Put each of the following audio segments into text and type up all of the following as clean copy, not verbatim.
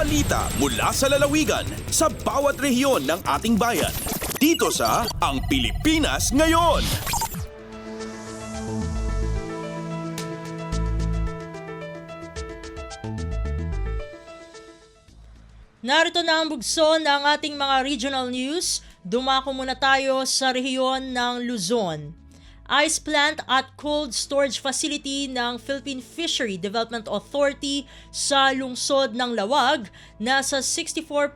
Balita mula sa lalawigan sa bawat rehiyon ng ating bayan. Dito sa Ang Pilipinas Ngayon. Narito na ang bugso ng ating mga regional news. Dumako muna tayo sa rehiyon ng Luzon. Ice plant at cold storage facility ng Philippine Fishery Development Authority sa lungsod ng Lawag nasa 64%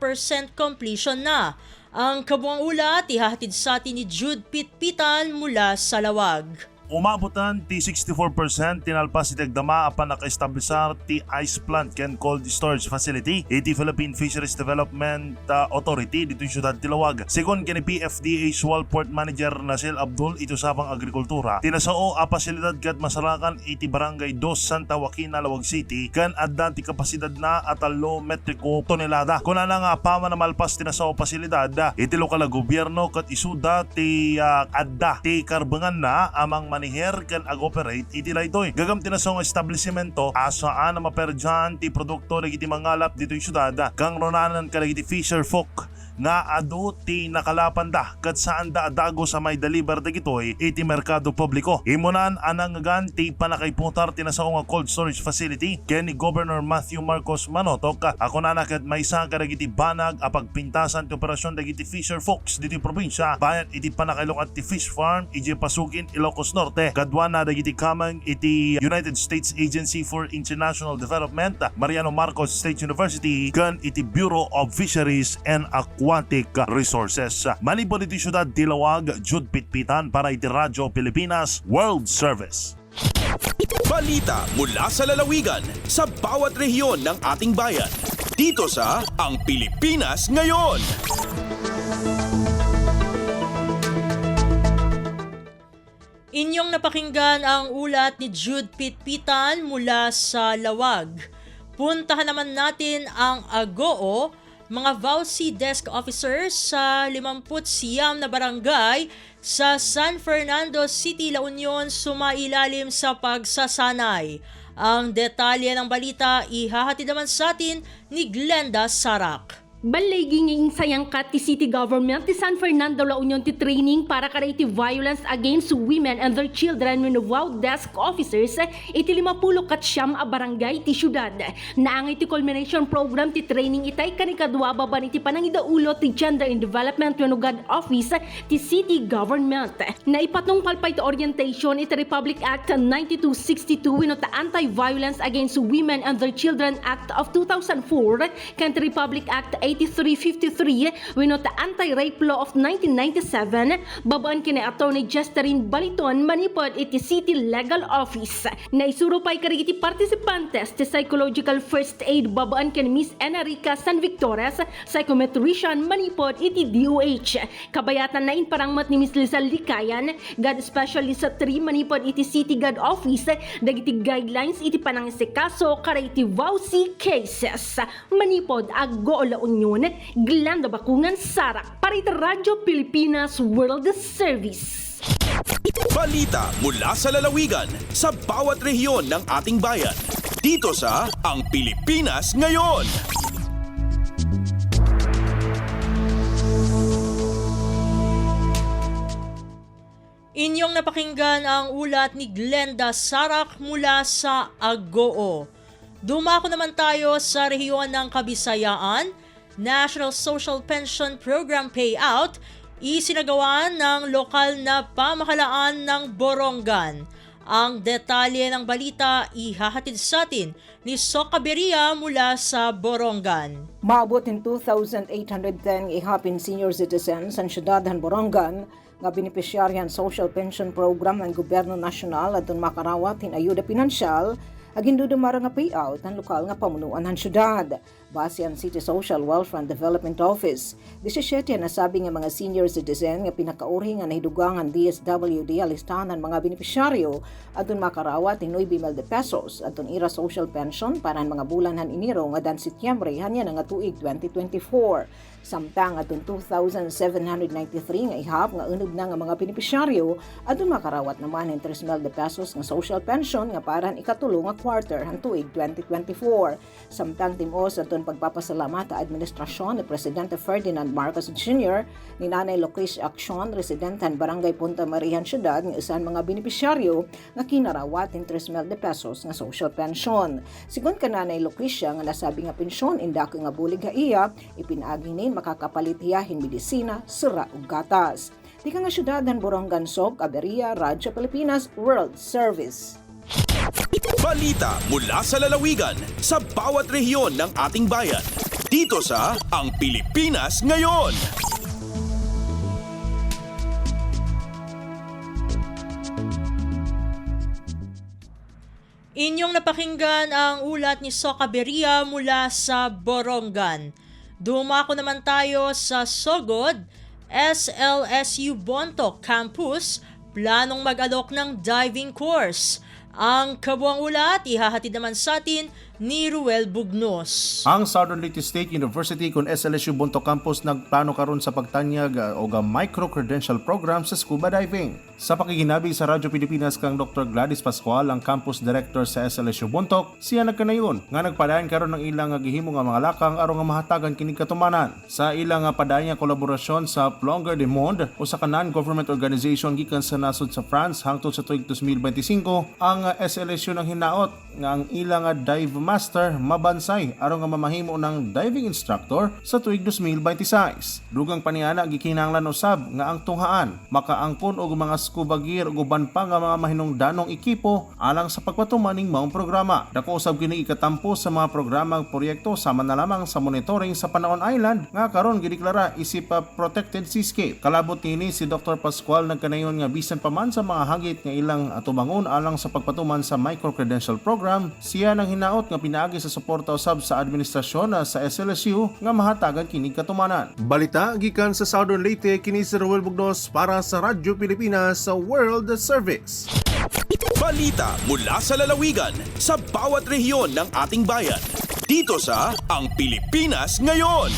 completion na. Ang kabuang ulat ihahatid sa atin ni Jude Pitpitan mula sa Lawag. Umabutan ti 64% tinalpas iti agdama apan naka-establisar ti ice plant ken cold storage facility iti Philippine Fisheries Development Authority dito yung syudad ti Lawag. Sekon ken PFDA Sual Port Manager Nasil Abdul ito sabang agrikultura. Tinasao a pasilidad ket masarakan iti barangay 2 Santa Joaquina Lawag City ken adda ti kapasidad na at 3 metriko tonelada. Kunana nga pama na malpas tinasao pasilidad iti lokal na gobyerno ket isuda ti adda ti karbengan na amang maniher kan ag-operate iti daytoy. Gagam tinasong establishmento asaan na maperjan ti produkto dagiti mangalap dito yung syudad kang ronanan kadagiti fisher folk nga adu ti nakalapanda kat saan da adago sa may deliver dagitoy iti merkado publiko. Imunan anang ganti panakaiputar tinasaong nga cold storage facility ken ni Governor Matthew Marcos Manotok ako na ket maysa kadagiti banag a pagpintasan ti operasyon dagiti fisher folks diti probinsya bayan iti panakailong at ti fish farm iti Pasukin Ilocos Norte kadwa na dagiti kamang iti United States Agency for International Development Mariano Marcos State University ken iti Bureau of Fisheries and Aquatic Resources. Manipod iti syudad ti Lawag, Jude Pitpitan para iti Radyo Pilipinas World Service. Balita mula sa lalawigan sa bawat rehiyon ng ating bayan. Dito sa Ang Pilipinas Ngayon. Inyong napakinggan ang ulat ni Jude Pitpitan mula sa Lawag. Puntahan naman natin ang Agoo, mga VAUSI desk officers sa 50 na barangay sa San Fernando City, La Union sumailalim sa pagsasanay. Ang detalye ng balita ihahatid naman sa atin ni Glenda Sarak. Baliging sayang kat ti City Government ti San Fernando La Union ti training para kariti violence against women and their children when WOW desk officers iti 50 kat siyam a barangay ti syudad. Naangay ti culmination program ti training itay kanikadwa baban iti panangidaulo ti Gender and Development Wenugad Office ti City Government. Naipatong palpay ti orientation iti Republic Act 9262 wenno ta Anti-Violence Against Women and Their Children Act of 2004 ken ti Republic Act 8353 wenno ta Anti-Rape Law of 1997 babaan kini Attorney Jesterin Baliton manipod iti City Legal Office. Naisuro pay karigiti participantes ti psychological first aid babaan kini Miss Enrica San Victores, psychometrician manipod iti DOH. Kabayatan na inparangmat ni Miss Lizal Likayan, God Specialist sa 3 manipod iti City God Office dagiti guidelines iti panangisikaso kariti VAUSI cases. Manipod Agoo La Union, Glenda Bakungan Sarak para iti Radyo Pilipinas World Service. Balita mula sa lalawigan sa bawat rehiyon ng ating bayan. Dito sa Ang Pilipinas Ngayon. Inyong napakinggan ang ulat ni Glenda Sarak mula sa Agoo. Dumako naman tayo sa rehiyon ng Kabisayaan. National Social Pension Program payout isinagawa ng lokal na pamahalaan ng Borongan. Ang detalye ng balita ihahatid sa atin ni Soka Beria mula sa Borongan. Maabot in 2,810 ihapin senior citizens ang syudad ng Borongan nga benepisyaryan social pension program ng gobyerno nasyonal at makarawat in ayuda pinansyal aging dudumara nga payout ng lokal nga pamunuan ng syudad. Base ang City Social Welfare and Development Office, 17 nasabi nga mga senior citizen nga pinakauri nga nahidugangan DSWD alistahan ng mga benepisyaryo atun makarawat in 9,000 pesos atun ira social pension para ang mga bulan han Enero nga dan Setyembre hanya nga tuig 2024. Samtang atun 2,793 nga ihap nga unod na nga mga benepisyaryo atun makarawat naman in 3,000 pesos nga social pension nga para ikatulong nga quarter ng tuig 2024. Samtang timos atong pagpapasalamat sa administrasyon ni Presidente Ferdinand Marcos Jr. ni Nanay Lucrecia Accion, residente ng Barangay Punta Marian Ciudad, ng isang mga benepisyaryo nga kinarawat ng 3,000 pesos nga social pension. Sigon ka Nanay Lucrecia nga nasabi nga pensyon indako nga bulig nga iya, ipinaagi nin makakapalit hiyahin medisina, sira ug gatas. Di ka nga syudad ng Borongan Sog, Caberia, Radyo Pilipinas, World Service. Balita mula sa lalawigan sa bawat rehiyon ng ating bayan. Dito sa Ang Pilipinas Ngayon. Inyong napakinggan ang ulat ni Soka Beria mula sa Borongan. Dumako naman tayo sa Sogod, SLSU Bontoc Campus, planong mag-alok ng diving course. Ang kabuang ulat, ihahatid naman sa atin ni Ruel Bugnos. Ang Southern Leyte State University kung SLSU Bontoc Campus nagplano karon sa pagtanyag og micro-credential program sa scuba diving. Sa pakikinabi sa Radyo Pilipinas kang Dr. Gladys Pascual, ang campus director sa SLSU Bontoc, siya nagkanayon nga nagpadayon karon ng ilang gihimo nga mga lakang aron nga mahatagan kining katumanan. Sa ilang padayang kolaborasyon sa Plongeur du Monde o sa non-government organization gikan sa nasod sa France hangtod sa tuig 2025, ang SLSU nang hinaot nga ang ilang dive master mabansay aron nga mamahimo ng diving instructor sa tuig 2026. Dugang paniana gikinahanglan usab nga ang tunghaan makaangkon og mga scuba gear ug uban pa nga mga mahinungdanong ekipo alang sa pagpatuman ning maong programa. Dako usab kini ikatampo sa mga programang proyekto sama na lamang sa monitoring sa Panaon Island nga karon gideklara isip protected seascape. Kalabot nini si Dr. Pascual nagkanayon nga bisan pa man sa mga hagit nga ilang atubangon alang sa pagpatuman sa micro-credential program, siya nang hinaot nga pinaagi sa suporta usab sa administrasyon sa SLSU nga mahatagan kining katumanan. Balita gikan sa Southern Leyte, kini si Ruel Bugnos para sa Radyo Pilipinas sa World Service. Balita mula sa lalawigan sa bawat rehiyon ng ating bayan. Dito sa Ang Pilipinas Ngayon.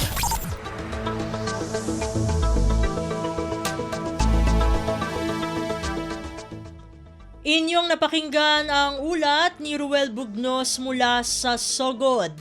Inyong napakinggan ang ulat ni Ruel Bugnos mula sa Sogod.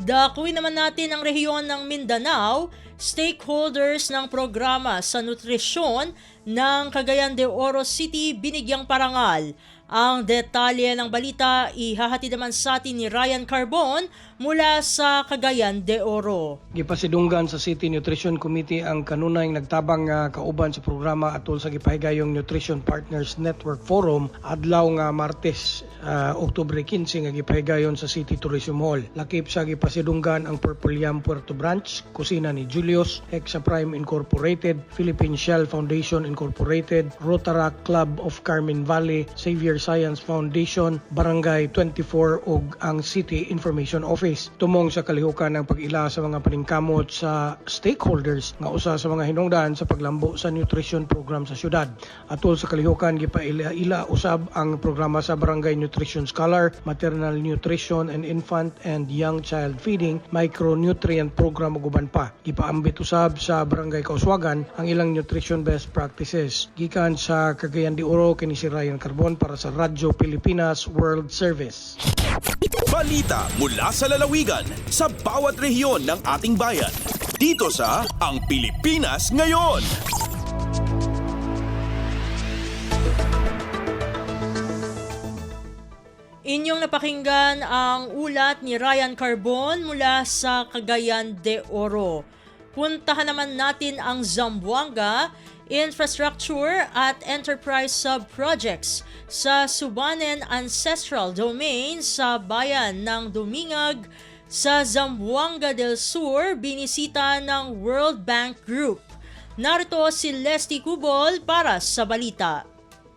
Dakuin naman natin ang rehiyon ng Mindanao, stakeholders ng programa sa nutrisyon ng Cagayan de Oro City binigyang parangal. Ang detalye ng balita ihahatid naman sa atin ni Ryan Carbon mula sa Cagayan de Oro. Gipasidunggan sa City Nutrition Committee ang kanunay nagtabang nga kauban sa programa atol sa gipahigayong Nutrition Partners Network Forum adlaw nga Martes, Oktubre 15 nga gipahigayon sa City Tourism Hall. Lakip sa gipasidunggan ang Purple Yam Puerto Branch, kusina ni Julius, Hexa Prime Incorporated, Philippine Shell Foundation Incorporated, Rotaract Club of Carmen Valley, Xavier Science Foundation, Barangay 24 ug ang City Information Office. Tumong sa kalihukan ng pag-ila sa mga paningkamot sa stakeholders nga usa sa mga hinungdan sa paglambo sa nutrition program sa syudad. Atol sa kalihukan gipaila usab ang programa sa Barangay Nutrition Scholar, Maternal Nutrition and Infant and Young Child Feeding, Micronutrient Program ug uban pa. Gipaambit usab sa Barangay Kauswagan ang ilang nutrition best practices. Gikan sa Cagayan de Oro, kini si Ryan Carbon para sa Radyo Pilipinas World Service. Balita mula sa lalawigan sa bawat rehiyon ng ating bayan. Dito sa Ang Pilipinas Ngayon. Inyong napakinggan ang ulat ni Ryan Carbon mula sa Cagayan de Oro. Puntahan naman natin ang Zamboanga, infrastructure at enterprise sub-projects sa Subanen Ancestral Domain sa bayan ng Dumingag sa Zamboanga del Sur, binisita ng World Bank Group. Narito si Leslie Cubol para sa balita.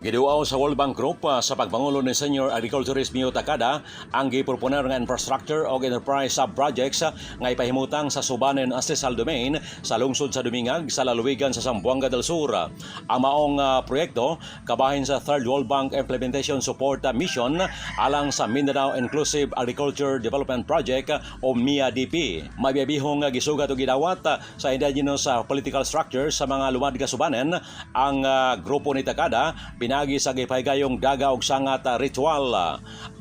Giduaw sa World Bank Group sa pagpangulo ni Senior Agriculturist Mio Takada ang giproponer nga infrastructure o enterprise sub-projects nga ipahimutang sa Subanen Ancestral Domain sa lungsod sa Dumingag sa lalawigan sa Zamboanga del Sur. Ang maong proyekto kabahin sa Third World Bank Implementation Support Mission alang sa Mindanao Inclusive Agriculture Development Project o MIADP. Mabiyabihong gisugat o gidawat sa indigenous political structure sa mga lumad ka Subanen ang grupo ni Takada pinaagi sa gipahigayong daga og sangat ritual.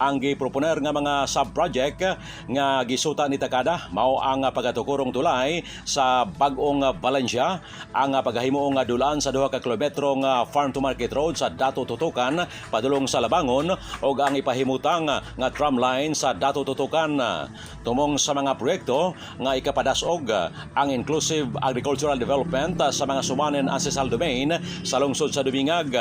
Ang giproponer nga mga subproject nga gisuta ni Takada mao ang pagatukurong tulay sa bag-ong Valencia, ang paghahimuong dulaan sa 2 ka kilometro nga farm to market road sa Dato Tutukan padulong sa Labangon ug ang ipahimutang nga tram line sa Dato Tutukan. Tumong sa mga proyekto nga ikapadasog ang inclusive agricultural development sa mga sumanen ancestral domain sa lungsod sa Dumingag.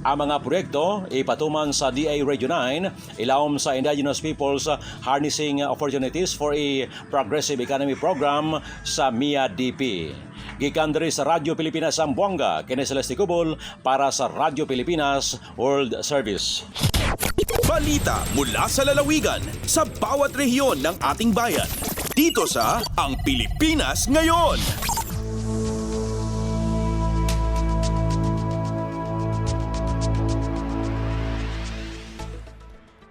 Ang mga proyekto ipatuman sa DA Region 9 ilawom sa Indigenous Peoples Harnessing Opportunities for a Progressive Economy Program sa MIA-DP. Gikan diri sa Radyo Pilipinas Zamboanga, kini Celeste Cubol para sa Radyo Pilipinas World Service. Balita mula sa lalawigan sa bawat rehiyon ng ating bayan. Dito sa Ang Pilipinas Ngayon.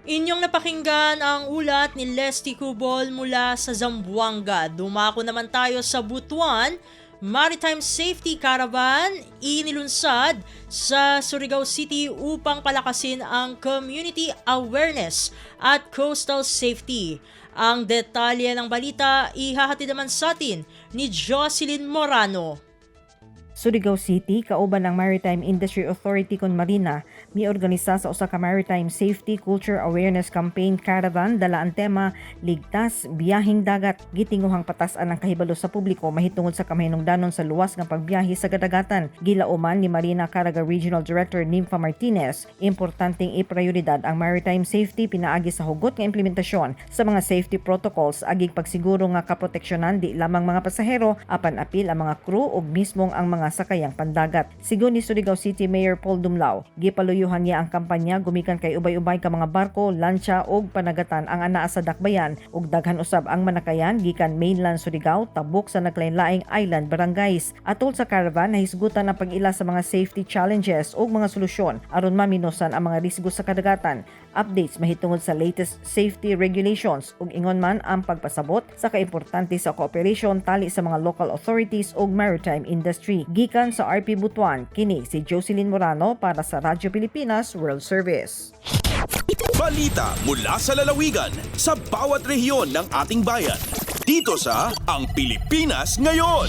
Inyong napakinggan ang ulat ni Leslie Cubol mula sa Zamboanga. Dumako naman tayo sa Butuan. Maritime Safety Caravan inilunsad sa Surigao City upang palakasin ang community awareness at coastal safety. Ang detalye ng balita ihahatid naman sa atin ni Jocelyn Morano. Surigao City, kauban ng Maritime Industry Authority kon Marina, miorganisa sa usa ka Maritime Safety Culture Awareness Campaign Caravan dala ang tema Ligtas Biyahing Dagat. Gitinguhang patasan ang kahibalo sa publiko mahitungod sa kamahinungdanon sa luwas nga pagbiyahe sa kadagatan. Gilauman ni Marina Caraga Regional Director Nympha Martinez, importanteng iprioridad ang maritime safety pinaagi sa hugot nga implementasyon sa mga safety protocols agig pagsiguro nga kaproteksyonan di lamang mga pasahero apan apil ang mga crew ug mismong ang mga sakayang pandagat. Sigon ni Surigao City Mayor Paul Dumlao, gipaluyuhan niya ang kampanya gumikan kay ubay-ubay ka mga barko, lancha ug panagatan ang anaa sa dakbayan ug daghan usab ang manakayan gikan mainland Surigao tabok sa naglain-laing island barangays. Atol sa caravan nahisgutan ang pag-ila sa mga safety challenges ug mga solusyon aron maminusan ang mga risgo sa kadagatan. Updates mahitungod sa latest safety regulations ug ingon man ang pagpasabot sa kaimportante sa cooperation tali sa mga local authorities ug maritime industry. Gikan sa RP Butuan, kini si Jocelyn Morano para sa Radyo Pilipinas World Service. Balita mula sa lalawigan sa bawat rehiyon ng ating bayan. Dito sa Ang Pilipinas Ngayon.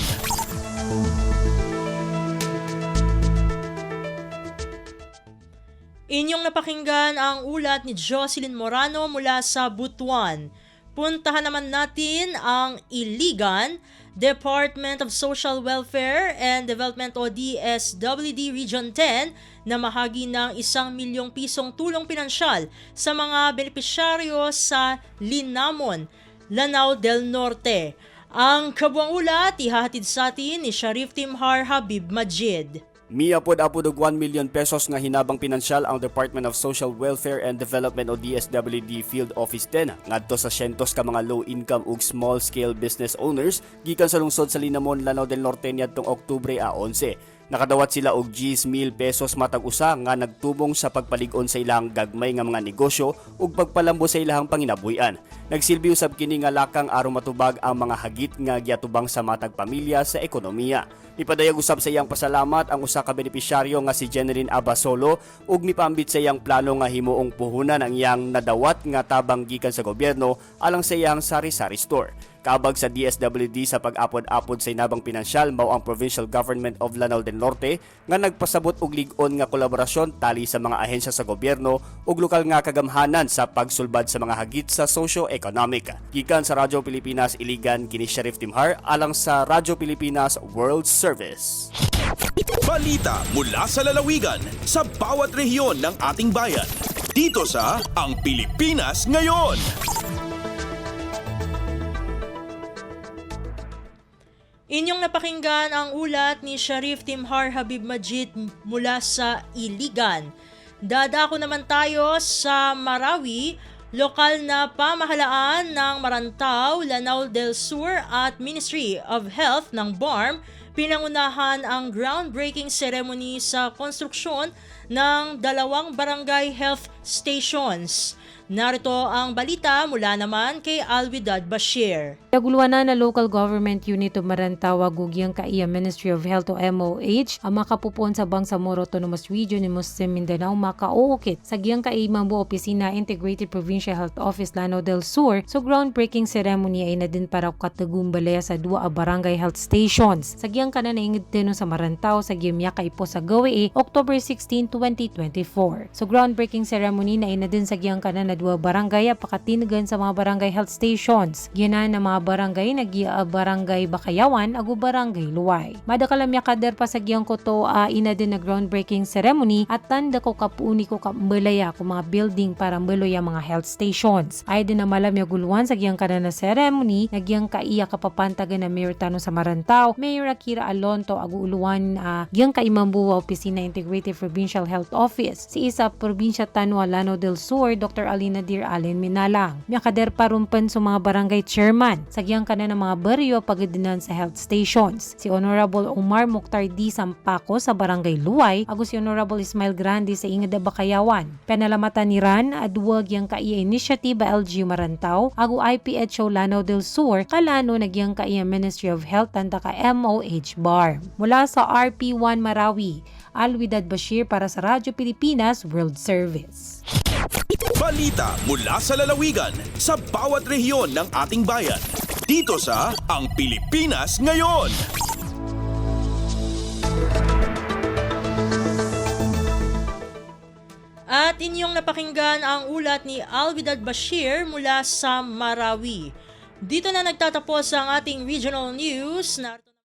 Inyong napakinggan ang ulat ni Jocelyn Morano mula sa Butuan. Puntahan naman natin ang Iligan. Department of Social Welfare and Development o DSWD Region 10 na mahagi ng 1 milyong pisong tulong pinansyal sa mga benepisyaryo sa Linamon, Lanao del Norte. Ang kabuang ulat ihahatid sa atin ni Sharif Timhar Habib Majid. Miapod-apod og 1 million pesos nga hinabang pinansyal ang Department of Social Welfare and Development o DSWD Field Office 10 ngadto sa syentos ka mga low-income ug small-scale business owners gikan sa lungsod sa Linamon, Lanao del Norte niadtong Oktubre 11. Nakadawat sila og 10,000 pesos matag usa nga nagtubong sa pagpalig-on sa ilang gagmay nga mga negosyo ug pagpalambo sa ilang panginabuhian. Nagsilbi usab kini nga lakang aron matubag ang mga hagit nga giatubang sa matag pamilya sa ekonomiya. Ipadayag usab sa iyang pasalamat ang usa ka benepisyaryo nga si Jeneline Abasolo ug nipaambit sa iyang plano nga himuong puhunan ang iyang nadawat nga tabang gikan sa gobyerno alang sa iyang sari-sari store. Kabag sa DSWD sa pag-apod-apod sa inabang pinansyal mao ang Provincial Government of Lanao del Norte nga nagpasabot og lig-on nga kolaborasyon tali sa mga ahensya sa gobyerno ug lokal nga kagamhanan sa pagsulbad sa mga hagit sa socio-economic. Gikan sa Radyo Pilipinas Iligan, kini Sharif Timhar alang sa Radyo Pilipinas World Service. Balita mula sa lalawigan sa bawat rehiyon ng ating bayan. Dito sa Ang Pilipinas Ngayon. Inyong napakinggan ang ulat ni Sharif Timhar Habib Majid mula sa Iligan. Dadako naman tayo sa Marawi. Lokal na pamahalaan ng Marantao, Lanao del Sur at Ministry of Health ng BARM pinangunahan ang groundbreaking ceremony sa konstruksyon ng 2 barangay health stations. Narito ang balita mula naman kay Alwidad Bashir. Naguluan na local government unit o Marantawa Gugyang Kaiya Ministry of Health o MOH ang makapupon sa Bangsamoro Autonomous Region ni Muslim Mindanao makaukit sa Giyang Kaimambu Opisina Integrated Provincial Health Office Lanao del Sur. So groundbreaking ceremony ay na din para katagumbalaya sa 2 barangay health stations. Sa Giyang kanan na ingid din sa Marantao sa Giyang Yakaipo sa Gawe October 16, 2024. So groundbreaking ceremony na ina din sa Giyang kanan na 2 barangay pakatinagan sa mga barangay health stations. Ginan na mga barangay barangay Bakayawan agu barangay Luway. Madakalam kader pa sa Giyang Koto ina din na groundbreaking ceremony at tanda ko kapuni ko kambalaya ko mga building para mbeloy mga health stations. Ay din na malam guluan sa Giyang kanan na ceremony na Giyang Kaiya kapapantagan na Mayor Tanong sa Marantao, Mayor Akira Alonto agu uluan Giyang Kaimambu Opisina Integrated Provincial Health Office. Si isa probinsya Tanua Lanao del Sur, Dr. Nadir Allen Minalang. Miyakader parumpan sa mga barangay chairman sa Giyang kanan ng mga baryo pagadinan sa health stations. Si Honorable Omar Mukhtar D. Sampaco sa barangay Luway, agus si Honorable Ismail Grande sa Ingada Bakayawan. Panalamatan ni Ran adwag Giyang Kaiya Initiative LG Marantao, agu IPHO Lanao del Sur, kalano na Giyang Kaiya Ministry of Health tanda ka MOH Bar. Mula sa RP1 Marawi, Alwidad Bashir para sa Radyo Pilipinas World Service. Balita mula sa lalawigan sa bawat rehiyon ng ating bayan. Dito sa Ang Pilipinas Ngayon. At inyong napakinggan ang ulat ni Alwidad Bashir mula sa Marawi. Dito na nagtatapos ang ating regional news.